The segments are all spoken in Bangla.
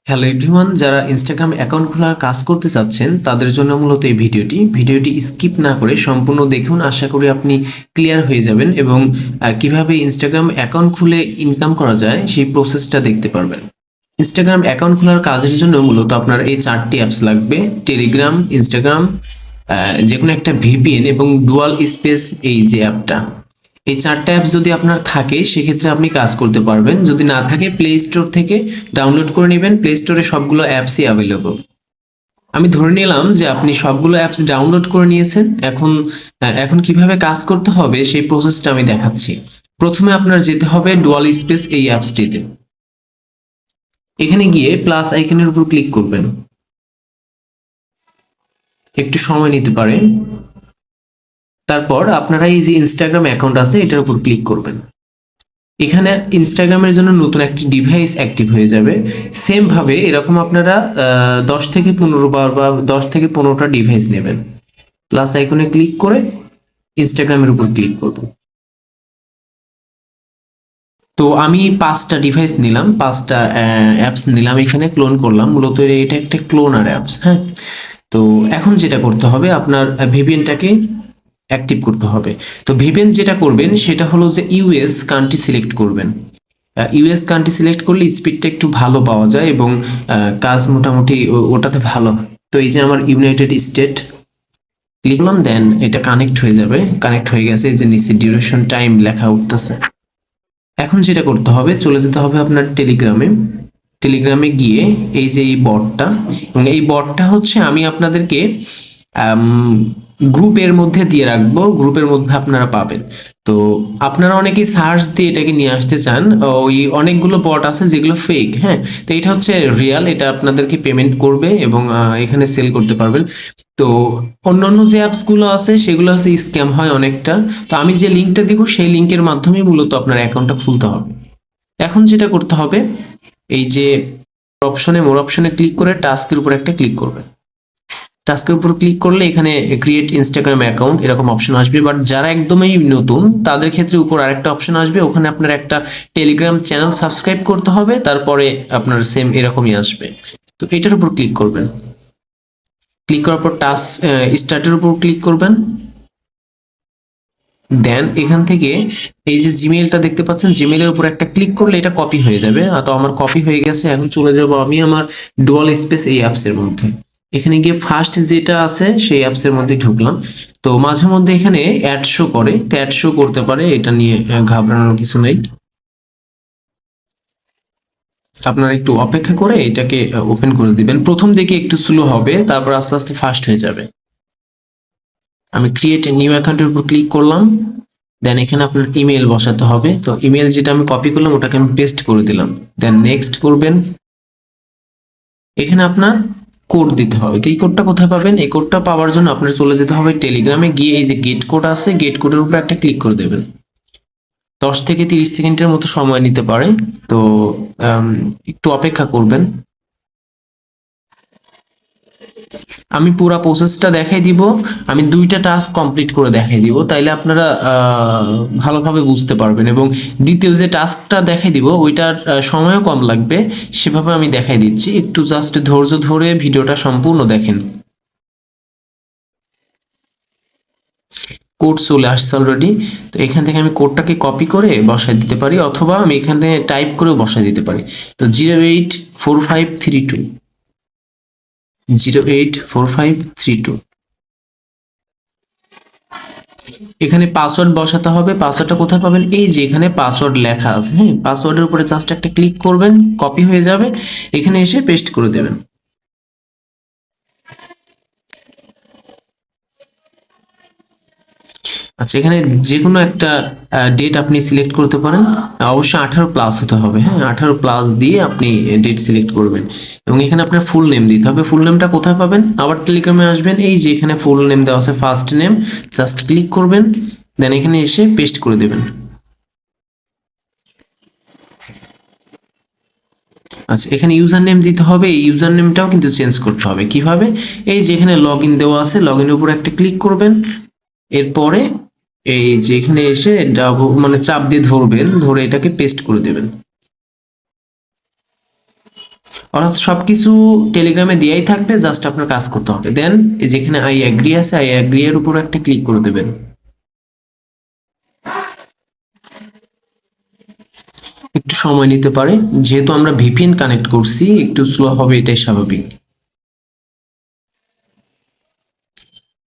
হ্যালো এভরিওয়ান, যারা ইনস্টাগ্রাম অ্যাকাউন্ট খোলার কাজ করতে চাচ্ছেন তাদের জন্য মূলত এই ভিডিওটি স্কিপ না করে সম্পূর্ণ দেখুন। আশা করি আপনি ক্লিয়ার হয়ে যাবেন এবং কিভাবে ইনস্টাগ্রাম অ্যাকাউন্ট খুলে ইনকাম করা যায় সেই প্রসেসটা দেখতে পারবেন। ইনস্টাগ্রাম অ্যাকাউন্ট খোলার কাজের জন্য মূলত আপনার এই 4টি অ্যাপস লাগবে: টেলিগ্রাম, ইনস্টাগ্রাম, যে কোনো একটা ভিপিএন এবং ডুয়াল স্পেস। এই যে অ্যাপটা, এই 4টা অ্যাপস যদি আপনার থাকে সেক্ষেত্রে আপনি কাজ করতে পারবেন। যদি না থাকে প্লে স্টোর থেকে ডাউনলোড করে নেবেন। প্লে স্টোরে সবগুলো অ্যাপসই অ্যাভেলেবল। আমি ধরে নিলাম যে আপনি সবগুলো অ্যাপস ডাউনলোড করে নিয়েছেন। এখন কিভাবে কাজ করতে হবে সেই প্রসেসটা আমি দেখাচ্ছি। প্রথমে আপনার যেতে হবে ডুয়াল স্পেস এই অ্যাপসটিতে। এখানে গিয়ে প্লাস আইকনের উপর ক্লিক করবেন। একটু সময় নিতে পারে। তারপর আপনারা এই যে ইনস্টাগ্রাম অ্যাকাউন্ট আছে এটার উপর ক্লিক করবেন। এখানে ইনস্টাগ্রামের জন্য নতুন একটি ডিভাইস অ্যাক্টিভ হয়ে যাবে। সেম ভাবে এরকম আপনারা 10 থেকে 15 বার বা 10 থেকে 15টা ডিভাইস নেবেন। প্লাস আইকনে ক্লিক করে ইনস্টাগ্রামের উপর ক্লিক করব। তো আমি 5টা ডিভাইস নিলাম, 5টা অ্যাপস নিলাম, এখানে ক্লোন করলাম। মূলত এটা একটা ক্লোনার অ্যাপস। হ্যাঁ, তো এখন যেটা করতে হবে আপনার ভিপিএনটাকে অ্যাক্টিভ করতে হবে। তো ভিপিএন যেটা করবেন সেটা হলো যে ইউএস কান্ট্রি সিলেক্ট করবেন। ইউএস কান্ট্রি সিলেক্ট করলে স্পিডটা একটু ভালো পাওয়া যায় এবং কাজ মোটামুটি ওটাতে ভালো হয়। তো এই যে আমার ইউনাইটেড স্টেট ক্লিক করলাম, দেন এটা কানেক্ট হয়ে যাবে। কানেক্ট হয়ে গেছে, এই যে নিচে ডিউরেশন টাইম লেখা উঠতেছে। এখন যেটা করতে হবে, চলে যেতে হবে আপনার টেলিগ্রামে গিয়ে এই যে এই বটটা, এবং এই বটটা হচ্ছে আমি আপনাদেরকে গ্রুপের মধ্যে দিয়ে রাখবো। গ্রুপের মধ্যে আপনারা পাবেন। তো আপনারা অনেকেই সার্চ দিয়ে এটাকে নিয়ে আসতে চান। ওই অনেকগুলো বট আছে যেগুলো ফেক। হ্যাঁ, তো এটা হচ্ছে রিয়াল, এটা আপনাদেরকে পেমেন্ট করবে এবং এখানে সেল করতে পারবেন। তো অন্যান্য যে অ্যাপস গুলো আছে সেগুলো হচ্ছে স্ক্যাম হয় অনেকটা। তো আমি যে লিঙ্কটা দিব সেই লিঙ্কের মাধ্যমে মূলত আপনার অ্যাকাউন্টটা খুলতে হবে। এখন যেটা করতে হবে, এই যে মোর অপশনে ক্লিক করে টাস্কের উপর একটা ক্লিক করবেন। টাস্কের উপর ক্লিক করলে এখানে ক্রিয়েট ইনস্টাগ্রাম অ্যাকাউন্ট এরকম অপশন আসবে। বাট যারা একদমই নতুন তাদের ক্ষেত্রে উপর আরেকটা অপশন আসবে, ওখানে আপনার একটা টেলিগ্রাম চ্যানেল সাবস্ক্রাইব করতে হবে। তারপরে আপনার সেম এরকমই আসবে। তো এটার উপর ক্লিক করবেন। ক্লিক করার পর টাস্ক স্টার্টের উপর ক্লিক করবেন। দেন এখান থেকে এই যে জিমেইলটা দেখতে পাচ্ছেন, জিমেইলের উপর একটা ক্লিক করলে এটা কপি হয়ে যাবে। তো আমার কপি হয়ে গেছে। এখন চলে যাব আমি আমার ডুয়াল স্পেস এই অ্যাপস এর মধ্যে। এখানে গিয়ে ফার্স্ট যেটা আছে সেই অ্যাপস এর মধ্যে ঢুকলাম। তো মাঝে মধ্যে এখানে অ্যাড শো করে, তো অ্যাড শো করতে পারে, এটা নিয়ে ঘাবড়ানোর কিছু নেই। আপনারা একটু অপেক্ষা করে এটাকে ওপেন করে দিবেন। প্রথম দিকে একটু স্লো হবে, তারপর আস্তে আস্তে ফাস্ট হয়ে যাবে। আমি ক্রিয়েট এ নিউ অ্যাকাউন্টের উপর ক্লিক করলাম। দেন এখানে আপনার ইমেল বসাতে হবে। তো ইমেল যেটা আমি কপি করলাম ওটাকে আমি পেস্ট করে দিলাম। দেন নেক্সট করবেন। এখানে আপনার কোড দিতে হবে। এই কোডটা কোথায় পাবেন? এই কোডটা পাওয়ার জন্য আপনার চলে যেতে হবে টেলিগ্রামে গিয়ে এই যে গেট কোড আছে, গেট কোডের উপর একটা ক্লিক করে দেবেন। 10 থেকে 30 সেকেন্ডের মতো সময় নিতে পারে। তো একটু অপেক্ষা করবেন। আমি পুরো প্রসেসটা দেখাই দিব। আমি 2টা টাস্ক কমপ্লিট করে দেখাই দিব, তাইলে আপনারা ভালোভাবে বুঝতে পারবেন। এবং দ্বিতীয় যে টাস্কটা দেখাই দিব ওইটার সময়ও কম লাগবে, সেভাবে আমি দেখাই দিচ্ছি। একটু জাস্ট ধৈর্য ধরে ভিডিওটা সম্পূর্ণ দেখেন। কোড চলে আসছে অলরেডি। তো এখান থেকে আমি কোডটাকে কপি করে বসাই দিতে পারি, অথবা আমি এখানে টাইপ করেও বসাই দিতে পারি। তো 084532 084532 এখানে পাসওয়ার্ড বসাতে হবে। পাসওয়ার্ডটা কোথায় পাবেন? এই যে এখানে পাসওয়ার্ড লেখা আছে। হ্যাঁ, পাসওয়ার্ডের উপরে জাস্ট একটা ক্লিক করবেন, কপি হয়ে যাবে। এখানে এসে পেস্ট করে দেবেন। আচ্ছা, এখানে যে কোনো একটা ডেট আপনি সিলেক্ট করতে পারেন। অবশ্যই 18+ হতে হবে। হ্যাঁ, 18+ দিয়ে আপনি ডেট সিলেক্ট করবেন এবং এখানে আপনার ফুল নেম দিতে হবে। ফুল নেমটা কোথায় পাবেন? আবার টেলিগ্রামে আসবেন, এই যে এখানে ফুল নেম দেওয়া আছে, ফার্স্ট নেম, জাস্ট ক্লিক করবেন। দেন এখানে এসে পেস্ট করে দেবেন। আচ্ছা, এখানে ইউজার নেম দিতে হবে। এই ইউজার নেমটাও কিন্তু চেঞ্জ করতে হবে। কিভাবে? এই যে এখানে লগ ইন দেওয়া আছে, লগ ইনের উপর একটা ক্লিক করবেন। এরপরে এই যে এখানে এসে মানে চাপ দিয়ে ধরবেন, ধরে এটাকে পেস্ট করে দেবেন। অর্থাৎ সবকিছু টেলিগ্রামে দেয়াই থাকবে, জাস্ট আপনার কাজ করতে হবে। দেন যেখানে আই অ্যাগ্রি আছে, আই অ্যাগ্রি এর উপর একটা ক্লিক করে দেবেন। একটু সময় নিতে পারে, যেহেতু আমরা ভিপিএন কানেক্ট করছি, একটু স্লো হবে, এটাই স্বাভাবিক।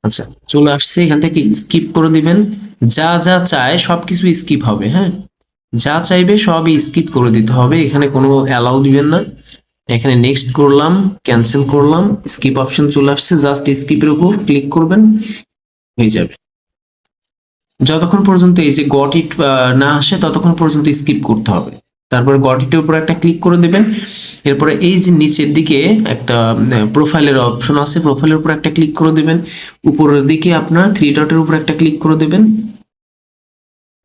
আচ্ছা, চলে আসছে। এখান থেকে স্কিপ করে দিবেন। যা যা চায় সবকিছু স্কিপ হবে। হ্যাঁ, যা চাইবে সবই স্কিপ করে দিতে হবে, এখানে কোনো অ্যালাউ দিবেন না। এখানে নেক্সট করলাম, ক্যান্সেল করলাম, স্কিপ অপশন চলে আসছে, জাস্ট স্কিপের উপর ক্লিক করবেন, হয়ে যাবে। যতক্ষণ পর্যন্ত এই যে গট ইট না আসে ততক্ষণ পর্যন্ত স্কিপ করতে হবে। তারপরে গট ইটের উপর একটা ক্লিক করে দেবেন। এরপরে এই যে নিচের দিকে একটা প্রোফাইলের অপশন আছে, প্রোফাইলের উপর একটা ক্লিক করে দেবেন। উপরের দিকে আপনার থ্রি ডটের উপর একটা ক্লিক করে দেবেন।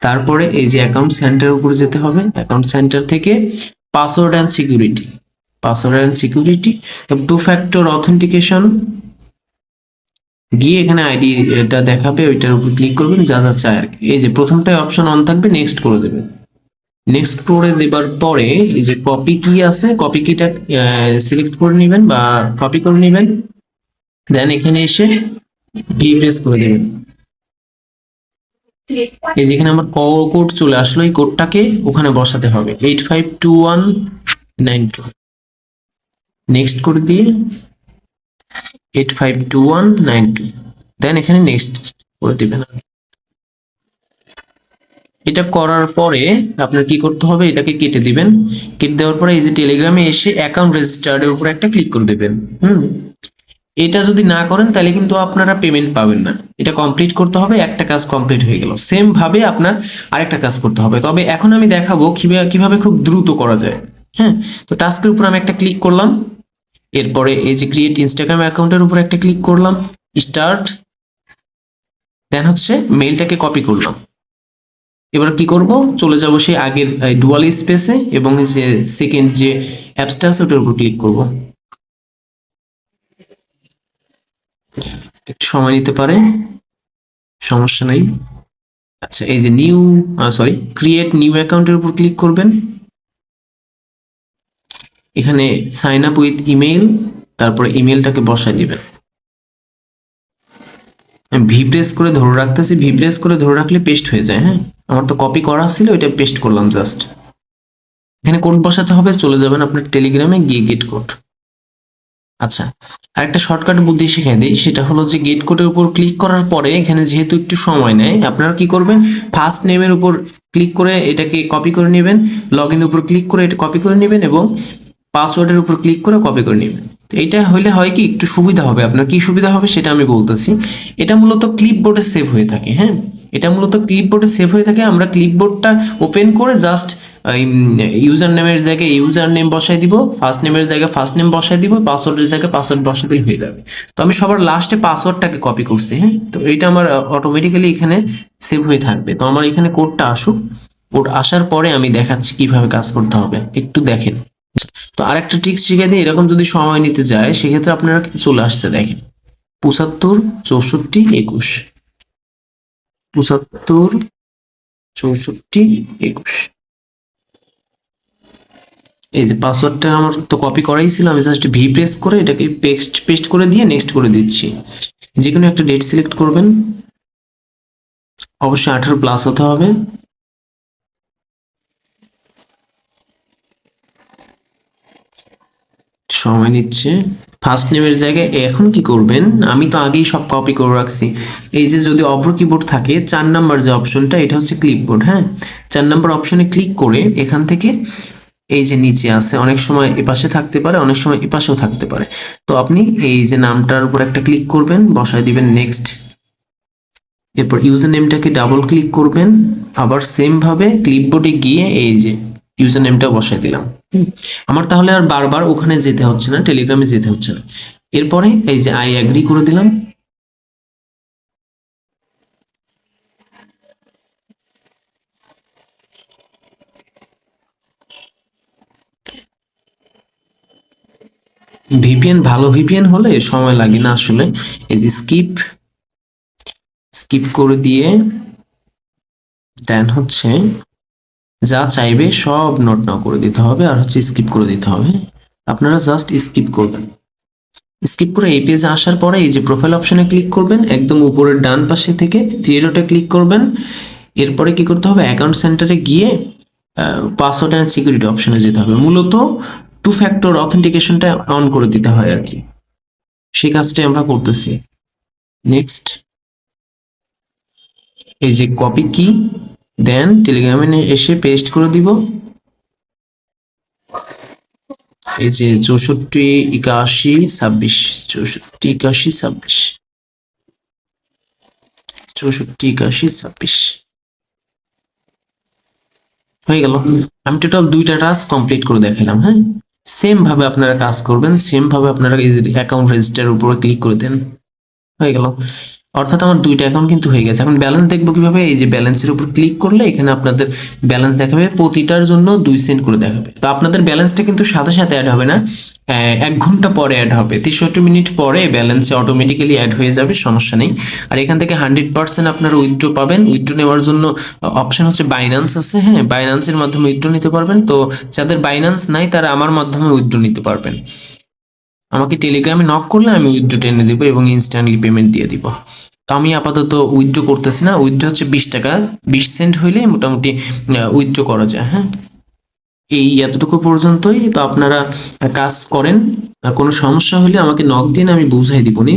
তারপরে এই যে অ্যাকাউন্ট সেন্টারের উপর যেতে হবে, অ্যাকাউন্ট সেন্টার থেকে password and security, password and security, তারপর টু ফ্যাক্টর অথেন্টিকেশন গিয়ে এখানে আইডি এটা দেখাবে, ওইটার উপর ক্লিক করবেন, যা যা চায় আর কি। এই যে প্রথমটাই অপশন অন থাকবে, নেক্সট করে দেবেন। নেক্সট করে দেবার পরে এই যে কপি কি আছে, কপি কিটা সিলেক্ট করে নেবেন বা কপি করে নেবেন। দেন এখানে এসে ভি প্রেস করে দেবেন। এই যেখানে আমার কোড চলে আসলো, এই কোডটাকে ওখানে বসাতে হবে, 852192। নেক্সট করে দিয়ে 852192, দেন এখানে নেক্সট করে দিবেন। এটা করার পরে আপনার কি করতে হবে, এটাকে কেটে দিবেন। কেটে দেওয়ার পরে এই যে টেলিগ্রামে এসে অ্যাকাউন্ট রেজিস্টার্ডের উপর একটা ক্লিক করে দেবেন। এটা যদি না করেন তাহলে কিন্তু আপনারা পেমেন্ট পাবেন না। এটা কমপ্লিট করতে হবে, একটা কাজ কমপ্লিট হয়ে গেল। সেম ভাবে আপনার আরেকটা কাজ করতে হবে, তবে এখন আমি দেখাবো কিভাবে খুব দ্রুত করা যায়। হ্যাঁ, তো টাস্কের উপর আমি একটা ক্লিক করলাম। এরপরে এই যে ক্রিয়েট ইনস্টাগ্রাম অ্যাকাউন্টের উপর একটা ক্লিক করলাম, স্টার্ট। দেন হচ্ছে মেইলটাকে কপি করলাম। এবার কি করব, চলে যাব সেই আগের ডুয়াল স্পেসে এবং যে সেকেন্ড যে অ্যাপসটা আছে ওটার উপর ক্লিক করব। একটু সময় নিতে পারে, সমস্যা নাই। আচ্ছা, এই যে ক্রিয়েট নিউ অ্যাকাউন্টের উপর ক্লিক করবেন। এখানে সাইন আপ উইথ ইমেইল, তারপরে ইমেলটাকে বসায় দিবেন। ভি প্রেস করে ধরে রাখতেছি, ভি প্রেস করে ধরে রাখলে পেস্ট হয়ে যায়। হ্যাঁ, আমার তো কপি করা ছিল, এটা পেস্ট করলাম জাস্ট। এখানে কোড বসাতে হবে, চলে যাবেন আপনার টেলিগ্রামে, গিয়ে গেট কোড। আচ্ছা, আরেকটা শর্টকাট বুদ্ধি শিখিয়ে দিই, সেটা হলো যে গেট কোডের উপর ক্লিক করার পরে এখানে যেহেতু একটু সময় নেয়, আপনারা কি করবেন, ফার্স্ট নেমের উপর ক্লিক করে এটাকে কপি করে নেবেন, লগ ইনের উপর ক্লিক করে এটা কপি করে নেবেন এবং পাসওয়ার্ডের উপর ক্লিক করে কপি করে নেবেন। তো এটা হলে হয় কি, একটু সুবিধা হবে। আপনার কি সুবিধা হবে সেটা আমি বলতেছি। এটা মূলত ক্লিপবোর্ডে সেভ হয়ে থাকে। হ্যাঁ, এটা মূলত ক্লিপবোর্ডে সেভ হয়ে থাকে। আমরা ক্লিপবোর্ডটা ওপেন করে জাস্ট ইউজার নেমের জায়গায় ইউজার নেম বসাই দিব, ফার্স্ট নেমের জায়গায় ফার্স্ট নেম বসাই দিব, পাসওয়ার্ডের জায়গায় পাসওয়ার্ড বসাই দিলে হয়ে যাবে। তো আমি সবার লাস্টে পাসওয়ার্ডটাকে কপি করছি। হ্যাঁ, তো এটা আমার অটোমেটিক্যালি এখানে সেভ হয়ে থাকবে। তো আমার এখানে কোডটা আসুক, কোড আসার পরে আমি দেখাচ্ছি কিভাবে কাজ করতে হবে, একটু দেখেন। তো আরেকটা ট্রিক্স শিখে দিই, এরকম যদি সময় নিতে যায় সেক্ষেত্রে আপনারা চলে আসছে, দেখেন 75 64 21, 75 64 21। এই যে পাসওয়ার্ডটা আমার তো কপি করাই ছিল, আমি জাস্ট ভি প্রেস করে এটাকে পেস্ট করে দিয়ে নেক্সট করে দিচ্ছি। যে কোনো একটা ডেট সিলেক্ট করবেন, অবশ্যই 18 প্লাস হতে হবে। সময় নিচ্ছে। ফার্স্ট নেমের জায়গায় এখন কি করবেন, আমি তো আগেই সব কপি করে রাখছি। এই যে যদি অভ্র কিবোর্ড থাকে, 4 নাম্বার যে অপশনটা, এটা হচ্ছে ক্লিপবোর্ড। হ্যাঁ, 4 নাম্বার অপশনে ক্লিক করে এখান থেকে এই যে নিচে আছে, অনেক সময় এপাশে থাকতে পারে, অনেক সময় এপাশেও থাকতে পারে। তো আপনি এই যে নামটার উপর একটা ক্লিক করবেন, বসায় দিবেন নেক্সট। এরপর ইউজার নেমটাকে ডাবল ক্লিক করবেন, আবার সেম ভাবে ক্লিপবোর্ডে গিয়ে এই যে ইউজার নেমটা বসায় দিলাম। আমার তাহলে আর বারবার ওখানে যেতে হচ্ছে না, টেলিগ্রামে যেতে হচ্ছে না। এরপরে এই যে আই অ্যাগ্রি করে দিলাম। ভিপিএন, ভালো ভিপিএন হলে সময় লাগে না আসলে। এই যে স্কিপ করে দিয়ে দেন হচ্ছে যা চাইবে সব নোট নাও করে দিতে হবে, আর হচ্ছে স্কিপ করে দিতে হবে। আপনারা জাস্ট স্কিপ করবেন। স্কিপ করে এই পেজে আসার পরে এই যে প্রোফাইল অপশনে ক্লিক করবেন, একদম উপরের ডান পাশে থেকে থ্রি ডটে ক্লিক করবেন। এরপরে কি করতে হবে, অ্যাকাউন্ট সেন্টারে গিয়ে পাসওয়ার্ড এন্ড সিকিউরিটি অপশনে যেতে হবে। মূলত টু ফ্যাক্টর অথেন্টিকেশনটা অন করে দিতে হয় আর কি, সেই কাজটাই আমরা করতেছি। নেক্সট, এই যে কপি কি, দেন টেলিগ্রামে এসে পেস্ট করে দিব। এই যে 648126, 648126, 648126 হয়ে গেল। আমি টোটাল 2টা টাস্ক কমপ্লিট করে দেখালাম। হ্যাঁ, সেম ভাবে আপনারা কাজ করবেন, সেম ভাবে আপনারা এই যে অ্যাকাউন্ট রেজিস্টার উপরে ক্লিক করে দেন, হয়ে গেল। অর্থাৎ আমার 2টা অ্যাকাউন্ট কিন্তু হয়ে গেছে। এখন ব্যালেন্স দেখবো কিভাবে, এই যে ব্যালেন্সের উপর ক্লিক করলে এখানে আপনাদের ব্যালেন্স দেখাবে, প্রতিটার জন্য 2 সেন্ট করে দেখাবে। তো আপনাদের ব্যালেন্সটা কিন্তু সাথে সাথে অ্যাড হবে না, 1 ঘন্টা পরে অ্যাড হবে, 63 মিনিট পরে ব্যালেন্সে অটোমেটিক্যালি অ্যাড হয়ে যাবে, সমস্যা নেই। আর এখান থেকে 100% আপনারা উইথড্র পাবেন। উইথড্র নেওয়ার জন্য অপশন হচ্ছে বাইন্যান্স আছে, হ্যাঁ, বাইন্যান্সের মাধ্যমে উইথড্র নিতে পারবেন। তো যাদের বাইন্যান্স নাই তারা আমার মাধ্যমে উইথড্র নিতে পারবেন। আমাকে টেলিগ্রামে নক করলে আমি উইথড্র টেনে দিব এবং ইনস্ট্যান্টলি পেমেন্ট দিয়ে দিব। তো আমি আপাতত উইথড্র করতেছি না, উইথড্র হচ্ছে 20 টাকা, 20 সেন্ট হইলেই মোটামুটি উইথড্র করা যায়। হ্যাঁ, এই এতটুকু পর্যন্তই। তো আপনারা কাজ করেন, কোনো সমস্যা হলে আমাকে নক দিন, আমি বুঝাই দিব নি।